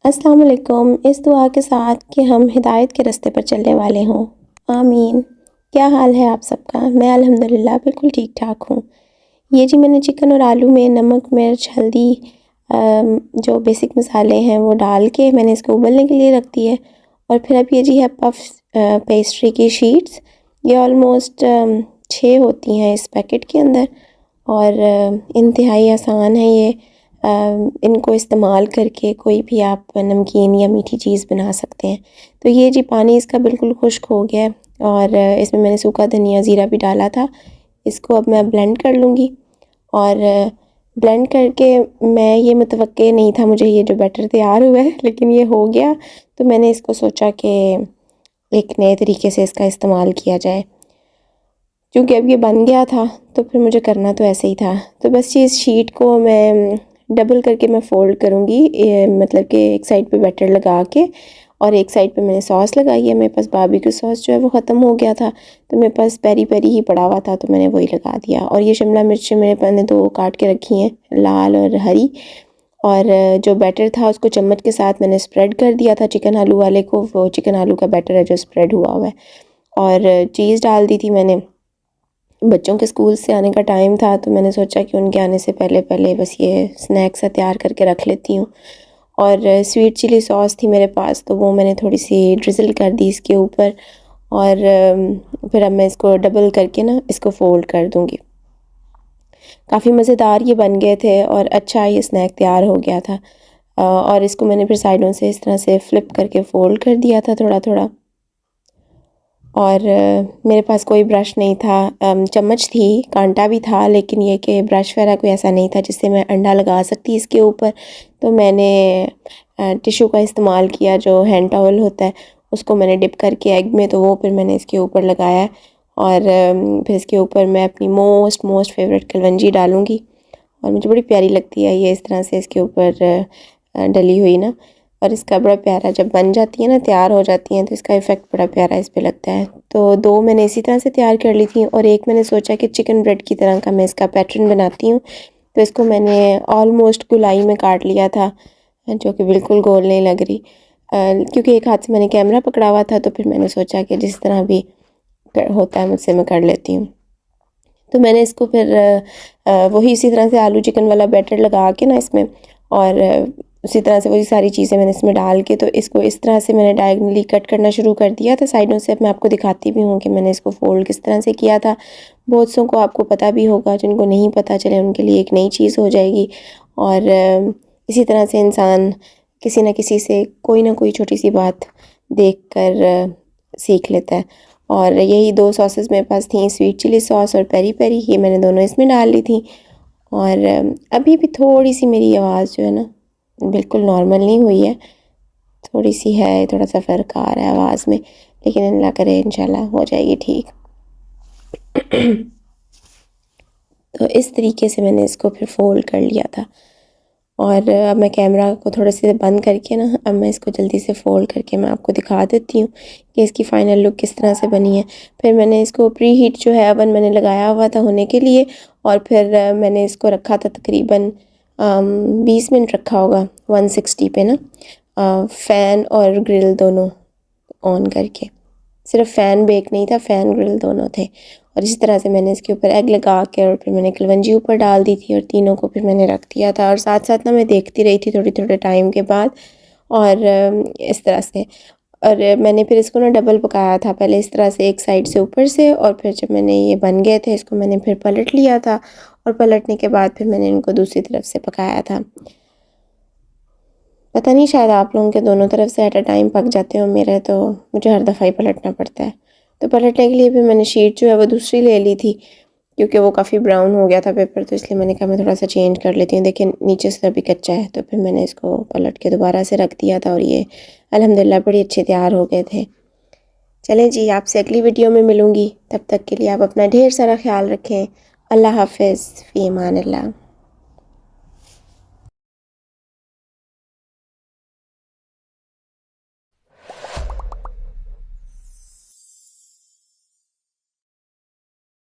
अस्सलाम वालेकुम। इस दुआ के साथ कि हम हिदायत के रास्ते पर चलने वाले हों, आमीन। क्या हाल है आप सबका? मैं अल्हम्दुलिल्लाह बिल्कुल ठीक ठाक हूँ। ये जी मैंने चिकन और आलू में नमक, मिर्च, हल्दी जो बेसिक मसाले हैं वो डाल के मैंने इसको उबलने के लिए रख दी है। और फिर अब ये जी है पफ पेस्ट्री की शीट्स। ये ऑलमोस्ट 6 होती हैं इस पैकेट के अंदर और इंतहाई आसान है ये। इनको इस्तेमाल करके कोई भी आप नमकीन या मीठी चीज़ बना सकते हैं। तो ये जी पानी इसका बिल्कुल खुश्क हो गया है और इसमें मैंने सूखा धनिया ज़ीरा भी डाला था। इसको अब मैं ब्लेंड कर लूँगी और ब्लेंड करके मैं ये मुतवक्के नहीं था मुझे ये जो बैटर तैयार हुआ है, लेकिन ये हो गया। तो मैंने इसको सोचा कि एक नए तरीके से इसका इस्तेमाल किया जाए, क्योंकि अब ये बन गया था तो फिर मुझे करना तो ऐसे ही था। तो बस ये इस शीट को मैं डबल करके मैं फ़ोल्ड करूँगी, मतलब कि एक साइड पे बैटर लगा के और एक साइड पे मैंने सॉस लगाई है। मेरे पास बारबेक्यू सॉस जो है वो ख़त्म हो गया था, तो मेरे पास पेरी पेरी ही पड़ा हुआ था, तो मैंने वही लगा दिया। और ये शिमला मिर्च मैंने 2 काट के रखी हैं, लाल और हरी। और जो बैटर था उसको चम्मच के साथ मैंने स्प्रेड कर दिया था चिकन आलू वाले को। वो चिकन आलू का बैटर है जो स्प्रेड हुआ हुआ है। और चीज़ डाल दी थी मैंने। बच्चों के स्कूल से आने का टाइम था, तो मैंने सोचा कि उनके आने से पहले पहले बस ये स्नैक्स सा तैयार करके रख लेती हूँ। और स्वीट चिली सॉस थी मेरे पास, तो वो मैंने थोड़ी सी ड्रिज़ल कर दी इसके ऊपर। और फिर अब मैं इसको डबल करके ना इसको फ़ोल्ड कर दूँगी। काफ़ी मज़ेदार ये बन गए थे और अच्छा ये स्नैक तैयार हो गया था। और इसको मैंने फिर साइडों से इस तरह से फ़्लिप करके फ़ोल्ड कर दिया था थोड़ा थोड़ा। और मेरे पास कोई ब्रश नहीं था, चम्मच थी, कांटा भी था, लेकिन ये कि ब्रश वगैरह कोई ऐसा नहीं था जिससे मैं अंडा लगा सकती इसके ऊपर। तो मैंने टिश्यू का इस्तेमाल किया, जो हैंड टॉवल होता है उसको मैंने डिप करके एग में, तो वो फिर मैंने इसके ऊपर लगाया। और फिर इसके ऊपर मैं अपनी मोस्ट फेवरेट कलवंजी डालूँगी और मुझे बड़ी प्यारी लगती है ये इस तरह से इसके ऊपर डली हुई ना। और इसका बड़ा प्यारा जब बन जाती है ना, तैयार हो जाती हैं, तो इसका इफ़ेक्ट बड़ा प्यारा इस पे लगता है। तो 2 मैंने इसी तरह से तैयार कर ली थी और एक मैंने सोचा कि चिकन ब्रेड की तरह का मैं इसका पैटर्न बनाती हूँ। तो इसको मैंने ऑलमोस्ट गोलाई में काट लिया था, जो कि बिल्कुल गोल नहीं लग रही, क्योंकि एक हाथ से मैंने कैमरा पकड़ा हुआ था। तो फिर मैंने सोचा कि जिस तरह भी होता है मुझसे मैं कर लेती हूँ। तो मैंने इसको फिर वही इसी तरह से आलू चिकन वाला बैटर लगा के ना इसमें, और उसी तरह से वही सारी चीज़ें मैंने इसमें डाल के, तो इसको इस तरह से मैंने डायगनली कट करना शुरू कर दिया था साइडों से। अब मैं आपको दिखाती भी हूँ कि मैंने इसको फ़ोल्ड किस तरह से किया था। बहुत सौ को आपको पता भी होगा, जिनको नहीं पता चले उनके लिए एक नई चीज़ हो जाएगी। और इसी तरह से इंसान किसी न किसी से कोई ना कोई छोटी सी बात देख कर सीख लेता है। और यही 2 सॉसेस मेरे पास थी, स्वीट चिली सॉस और पेरी पेरी, ये मैंने दोनों इसमें डाल ली थी। और अभी भी थोड़ी सी मेरी आवाज़ जो है ना बिल्कुल नॉर्मल नहीं हुई है, थोड़ी सी है, थोड़ा सा फ़र्क आ रहा है आवाज़ में, लेकिन अल्लाह करे इंशाल्लाह हो जाएगी ठीक। तो इस तरीके से मैंने इसको फिर फ़ोल्ड कर लिया था। और अब मैं कैमरा को थोड़े से बंद करके ना, अब मैं इसको जल्दी से फ़ोल्ड करके मैं आपको दिखा देती हूँ कि इसकी फ़ाइनल लुक किस तरह से बनी है। फिर मैंने इसको प्री हीट जो है ओवन मैंने लगाया हुआ था होने के लिए, और फिर मैंने इसको रखा था तकरीबन 20 मिनट रखा होगा 160 पे ना, फ़ैन और ग्रिल दोनों ऑन करके। सिर्फ फ़ैन बेक नहीं था, फ़ैन ग्रिल दोनों थे। और इसी तरह से मैंने इसके ऊपर एग लगा के और फिर मैंने कलवंजी ऊपर डाल दी थी और तीनों को फिर मैंने रख दिया था। और साथ साथ ना मैं देखती रही थी थोड़ी थोड़े टाइम के बाद, और इस तरह से। और मैंने फिर इसको ना डबल पकाया था, पहले इस तरह से एक साइड से ऊपर से, और फिर जब मैंने ये बन गए थे इसको मैंने फिर पलट लिया था, और पलटने के बाद फिर मैंने इनको दूसरी तरफ से पकाया था। पता नहीं, शायद आप लोगों के दोनों तरफ से एट अ टाइम पक जाते हो, मेरे तो मुझे हर दफ़ा ही पलटना पड़ता है। तो पलटने के लिए भी मैंने शीट जो है वो दूसरी ले ली थी, क्योंकि वो काफ़ी ब्राउन हो गया था पेपर, तो इसलिए मैंने कहा मैं थोड़ा सा चेंज कर लेती हूँ। देखिए नीचे से अभी कच्चा है, तो फिर मैंने इसको पलट के दोबारा से रख दिया था और ये अल्हम्दुलिल्लाह बड़ी अच्छे तैयार हो गए थे। चलें जी, आपसे अगली वीडियो में मिलूँगी, तब तक के लिए आप अपना ढेर सारा ख्याल रखें। अल्लाह हाफ़िज़, फ़ी अमान अल्लाह।